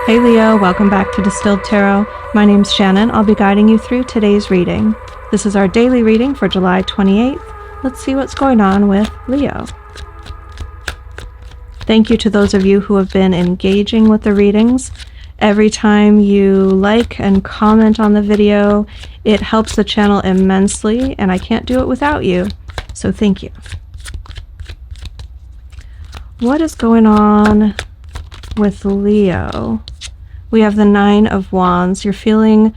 Hey Leo, welcome back to Distilled Tarot. My name's Shannon. I'll be guiding you through today's reading. This is our daily reading for July 28th. Let's see what's going on with Leo. Thank you to those of you who have been engaging with the readings. Every time you like and comment on the video, it helps the channel immensely, and I can't do it without you. So thank you. What is going on with Leo? We have the Nine of Wands. You're feeling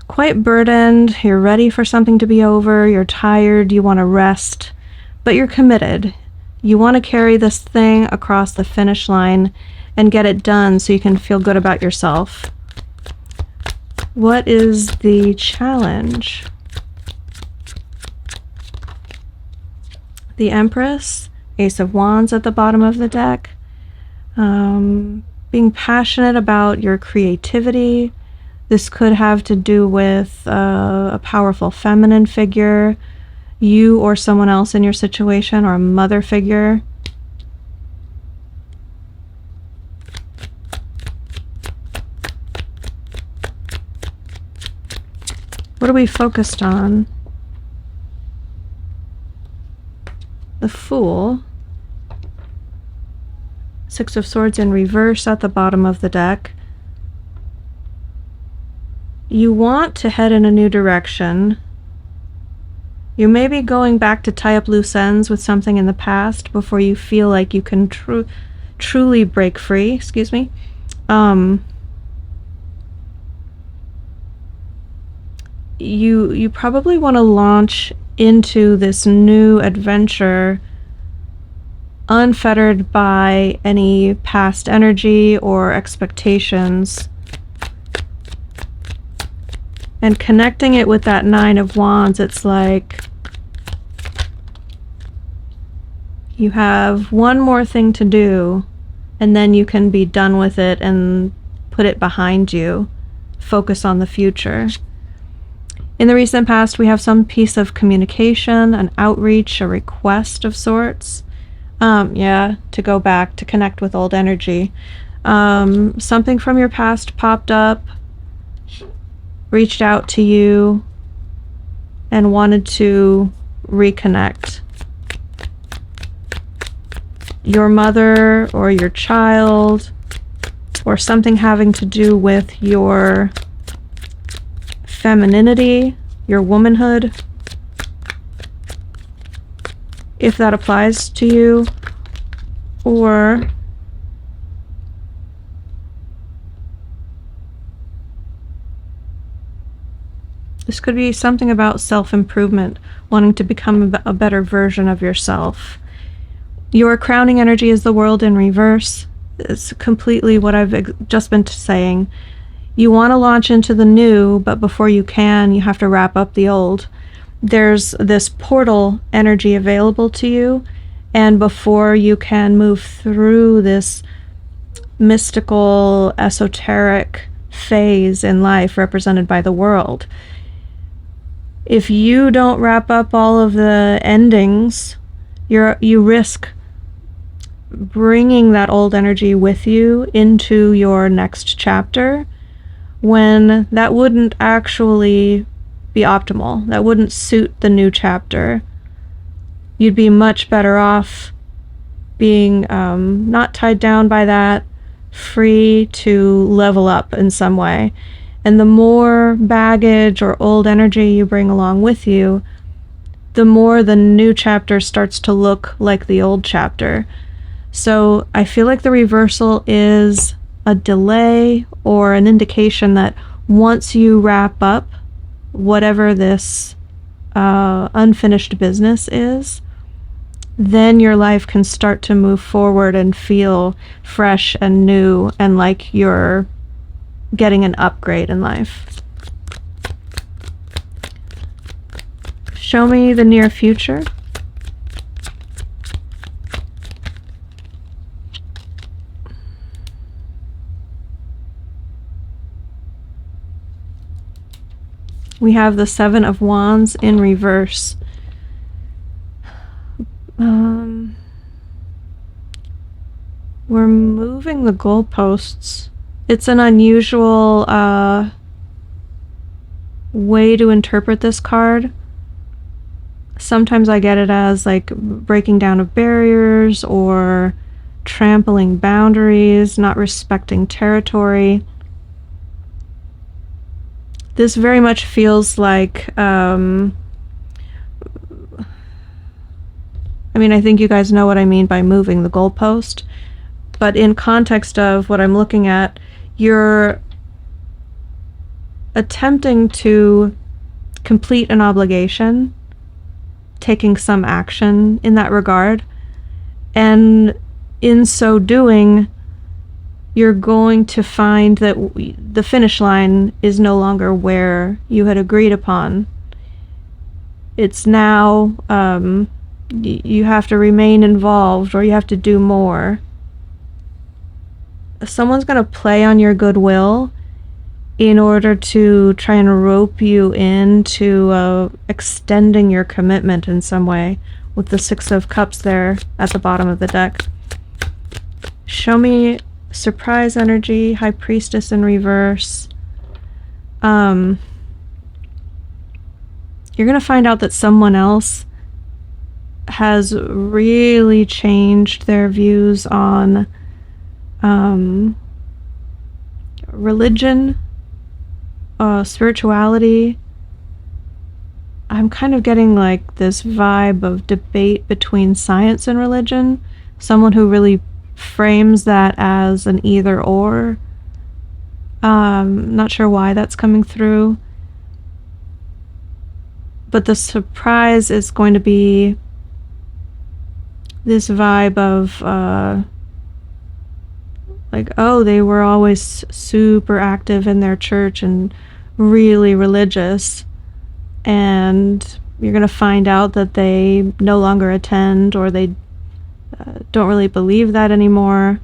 quite burdened. You're ready for something to be over. You're tired. You want to rest, but you're committed. You want to carry this thing across the finish line and get it done so you can feel good about yourself. What is the challenge? The Empress, Ace of Wands at the bottom of the deck. Being passionate about your creativity. This could have to do with a powerful feminine figure, you or someone else in your situation, or a mother figure. What are we focused on? The Fool. Six of Swords in reverse at the bottom of the deck. You want to head in a new direction. You may be going back to tie up loose ends with something in the past before you feel like you can truly break free. Excuse me. You probably want to launch into this new adventure unfettered by any past energy or expectations, and connecting it with that Nine of Wands. It's like you have one more thing to do and then you can be done with it and put it behind you. Focus on the future. In the recent past, we have some piece of communication, an outreach, a request of sorts. To go back to connect with old energy. Something from your past popped up, reached out to you, and wanted to reconnect. Your mother or your child, or something having to do with your femininity, your womanhood. If that applies to you, or this could be something about self-improvement, wanting to become a better version of yourself. Your crowning energy is the World in reverse. It's completely what I've just been saying. You want to launch into the new, but before you can, you have to wrap up the old. There's this portal energy available to you, and before you can move through this mystical, esoteric phase in life represented by the world, if you don't wrap up all of the endings, you risk bringing that old energy with you into your next chapter, when that wouldn't actually be optimal. That wouldn't suit the new chapter. You'd be much better off being not tied down by that, free to level up in some way. And the more baggage or old energy you bring along with you, the more the new chapter starts to look like the old chapter. So I feel like the reversal is a delay or an indication that once you wrap up whatever this unfinished business is, then your life can start to move forward and feel fresh and new and like you're getting an upgrade in life. Show me the near future. We have the Seven of Wands in reverse. We're moving the goalposts It's an unusual way to interpret this card. Sometimes I get it as like breaking down of barriers or trampling boundaries, not respecting territory. This very much feels like, I mean, I think you guys know what I mean by moving the goalpost, but in context of what I'm looking at, you're attempting to complete an obligation, taking some action in that regard, and in so doing, you're going to find that the finish line is no longer where you had agreed upon. It's now, you have to remain involved, or you have to do more. Someone's going to play on your goodwill in order to try and rope you into extending your commitment in some way, with the Six of Cups there at the bottom of the deck. Show me surprise energy, High Priestess in reverse. You're going to find out that someone else has really changed their views on religion, spirituality. I'm kind of getting like this vibe of debate between science and religion. Someone who really frames that as an either or. Not sure why that's coming through. But the surprise is going to be this vibe of like, oh, they were always super active in their church and really religious, and you're going to find out that they no longer attend, or they don't really believe that anymore.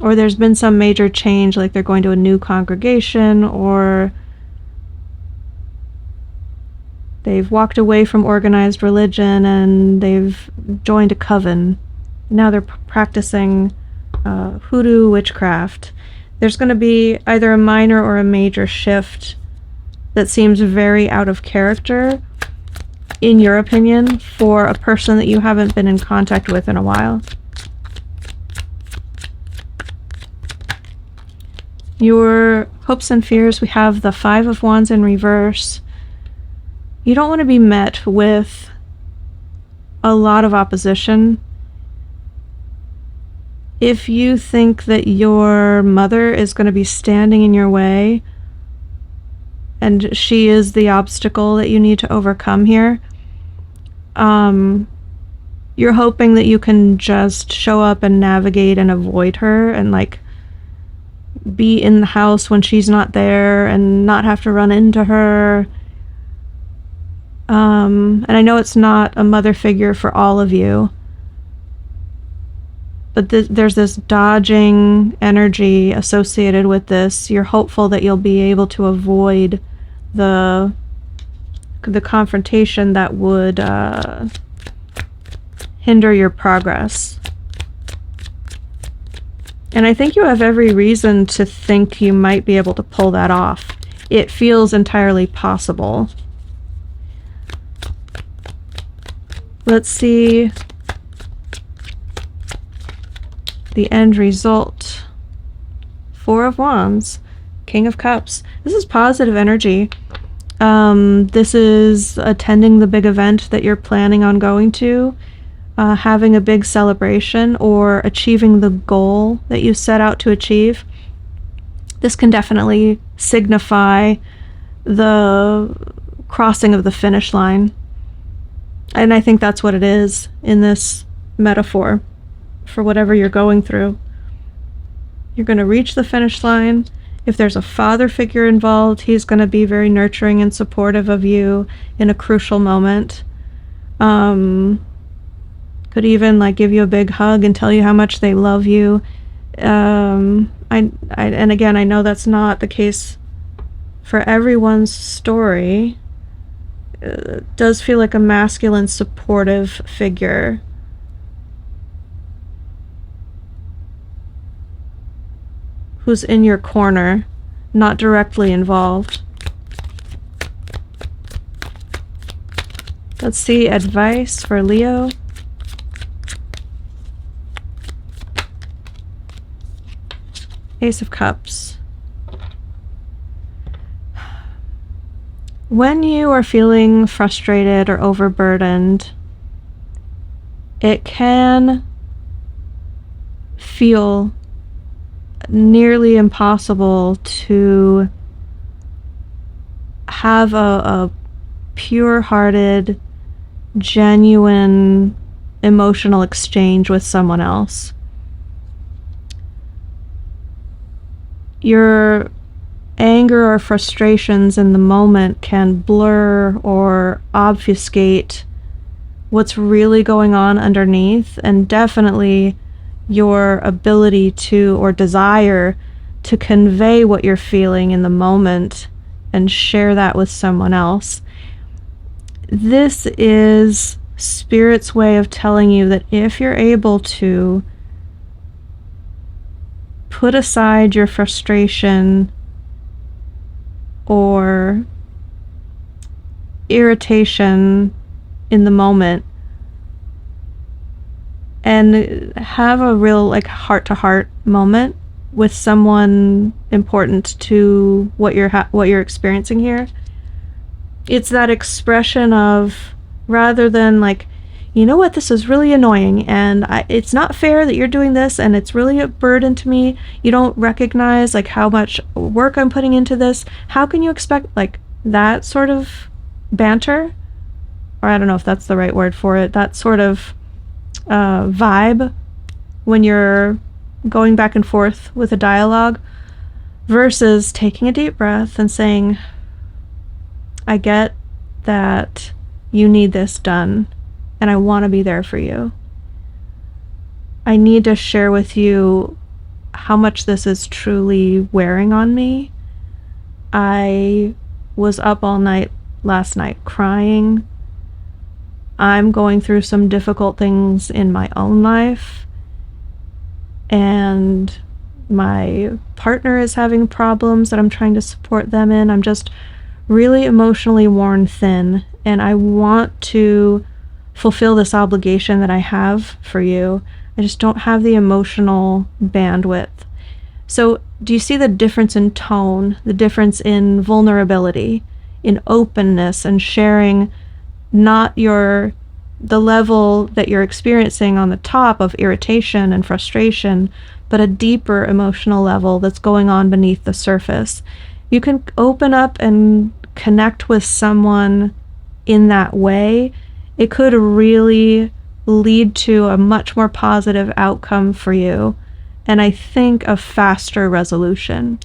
Or there's been some major change, like they're going to a new congregation, or they've walked away from organized religion and they've joined a coven. Now they're practicing hoodoo witchcraft. There's going to be either a minor or a major shift that seems very out of character, in your opinion, for a person that you haven't been in contact with in a while. Your hopes and fears, we have the Five of Wands in reverse. You don't want to be met with a lot of opposition. If you think that your mother is going to be standing in your way, and she is the obstacle that you need to overcome here, you're hoping that you can just show up and navigate and avoid her, and like be in the house when she's not there and not have to run into her. And I know it's not a mother figure for all of you, but there's this dodging energy associated with this. You're hopeful that you'll be able to avoid the confrontation that would hinder your progress. And I think you have every reason to think you might be able to pull that off. It feels entirely possible. Let's see the end result. Four of Wands, King of Cups. This is positive energy. This is attending the big event that you're planning on going to, having a big celebration, or achieving the goal that you set out to achieve. This can definitely signify the crossing of the finish line. And I think that's what it is in this metaphor for whatever you're going through. You're going to reach the finish line. If there's a father figure involved, he's going to be very nurturing and supportive of you in a crucial moment. Could even like give you a big hug and tell you how much they love you. And again, I know that's not the case for everyone's story. It does feel like a masculine supportive figure. who's in your corner, not directly involved. Let's see, advice for Leo. Ace of Cups. When you are feeling frustrated or overburdened, it can feel nearly impossible to have a pure-hearted, genuine emotional exchange with someone else. Your anger or frustrations in the moment can blur or obfuscate what's really going on underneath, and definitely your ability to, or desire to, convey what you're feeling in the moment and share that with someone else. This is Spirit's way of telling you that if you're able to put aside your frustration or irritation in the moment and have a real heart-to-heart moment with someone important to what you're experiencing here, it's that expression of, rather than you know what, this is really annoying and it's not fair that you're doing this and it's really a burden to me. You don't recognize how much work I'm putting into this. How can you expect that sort of banter? Or I don't know if that's the right word for it. That sort of vibe when you're going back and forth with a dialogue, versus taking a deep breath and saying, I get that you need this done and I want to be there for you. I need to share with you how much this is truly wearing on me. I was up all night last night crying. I'm going through some difficult things in my own life, and my partner is having problems that I'm trying to support them in. I'm just really emotionally worn thin, and I want to fulfill this obligation that I have for you. I just don't have the emotional bandwidth. So do you see the difference in tone, the difference in vulnerability, in openness and sharing, not the level that you're experiencing on the top of irritation and frustration, but a deeper emotional level that's going on beneath the surface. You can open up and connect with someone in that way. It could really lead to a much more positive outcome for you, and I think a faster resolution.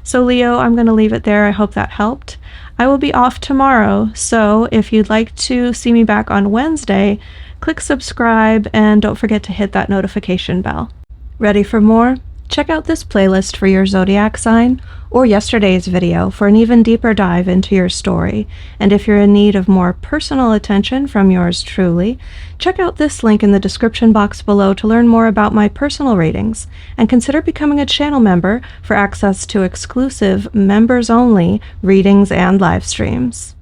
So Leo, I'm going to leave it there. I hope that helped. I will be off tomorrow, so if you'd like to see me back on Wednesday, click subscribe and don't forget to hit that notification bell. Ready for more? Check out this playlist for your zodiac sign, or yesterday's video for an even deeper dive into your story. And if you're in need of more personal attention from yours truly, check out this link in the description box below to learn more about my personal readings, and consider becoming a channel member for access to exclusive members-only readings and live streams.